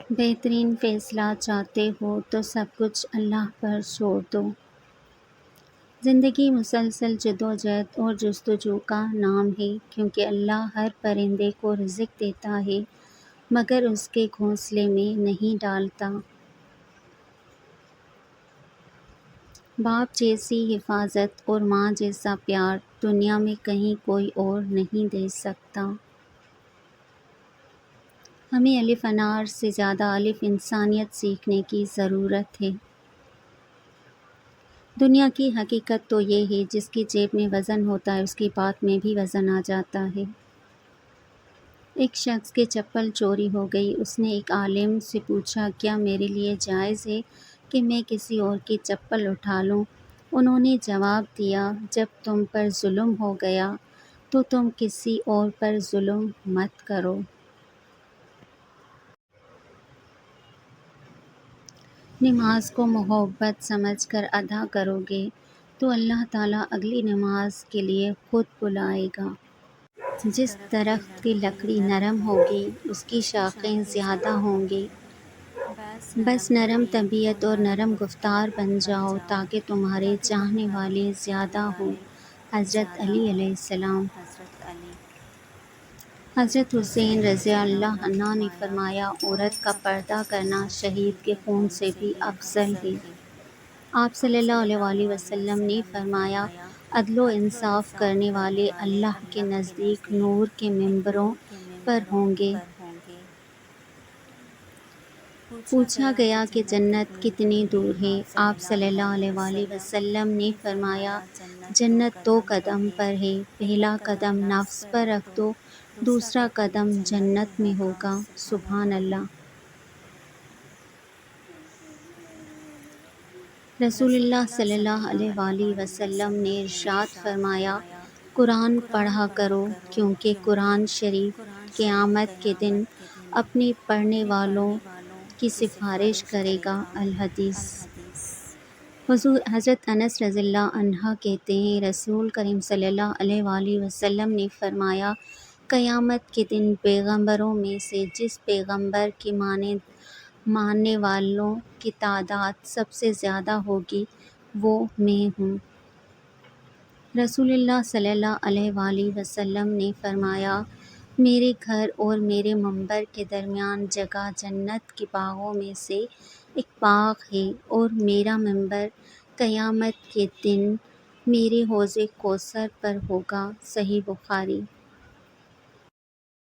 بہترین فیصلہ چاہتے ہو تو سب کچھ اللہ پر چھوڑ دو۔ زندگی مسلسل جدوجہد اور جستجو کا نام ہے، کیونکہ اللہ ہر پرندے کو رزق دیتا ہے مگر اس کے گھونسلے میں نہیں ڈالتا۔ باپ جیسی حفاظت اور ماں جیسا پیار دنیا میں کہیں کوئی اور نہیں دے سکتا۔ ہمیں الف انار سے زیادہ الف انسانیت سیکھنے کی ضرورت ہے۔ دنیا کی حقیقت تو یہ ہے، جس کی جیب میں وزن ہوتا ہے اس کی بات میں بھی وزن آ جاتا ہے۔ ایک شخص کی چپل چوری ہو گئی۔ اس نے ایک عالم سے پوچھا، کیا میرے لیے جائز ہے کہ میں کسی اور کی چپل اٹھا لوں؟ انہوں نے جواب دیا، جب تم پر ظلم ہو گیا تو تم کسی اور پر ظلم مت کرو۔ نماز کو محبت سمجھ کر ادا کرو گے تو اللہ تعالیٰ اگلی نماز کے لیے خود بلائے گا۔ جس درخت کی لکڑی نرم ہوگی اس کی شاخیں زیادہ ہوں گی۔ بس نرم طبیعت اور نرم گفتار بن جاؤ تاکہ تمہارے چاہنے والے زیادہ ہوں۔ حضرت علی علیہ السلام۔ حضرت حسین رضی اللہ عنہ نے فرمایا، عورت کا پردہ کرنا شہید کے خون سے بھی افضل ہے۔ آپ صلی اللہ علیہ وآلہ وسلم نے فرمایا، عدل و انصاف کرنے والے اللہ کے نزدیک نور کے ممبروں پر ہوں گے۔ پوچھا گیا کہ جنت کتنی دور ہے؟ آپ صلی اللہ علیہ وآلہ وسلم نے فرمایا، جنت 2 قدم پر ہے، پہلا قدم نفس پر رکھ دو، دوسرا قدم جنت میں ہوگا۔ سبحان اللہ۔ رسول اللہ صلی اللہ علیہ وآلہ وسلم نے ارشاد فرمایا، قرآن پڑھا کرو کیونکہ قرآن شریف قیامت کے دن اپنے پڑھنے والوں کی سفارش کرے گا۔ الحدیث۔ حضرت انس رضی اللہ عنہ کہتے ہیں، رسول کریم صلی اللہ علیہ وآلہ وسلم نے فرمایا، قیامت کے دن پیغمبروں میں سے جس پیغمبر کی ماننے والوں کی تعداد سب سے زیادہ ہوگی وہ میں ہوں۔ رسول اللہ صلی اللہ علیہ وآلہ وسلم نے فرمایا، میرے گھر اور میرے منبر کے درمیان جگہ جنت کے باغوں میں سے ایک باغ ہے، اور میرا منبر قیامت کے دن میرے حوض کوثر پر ہوگا۔ صحیح بخاری۔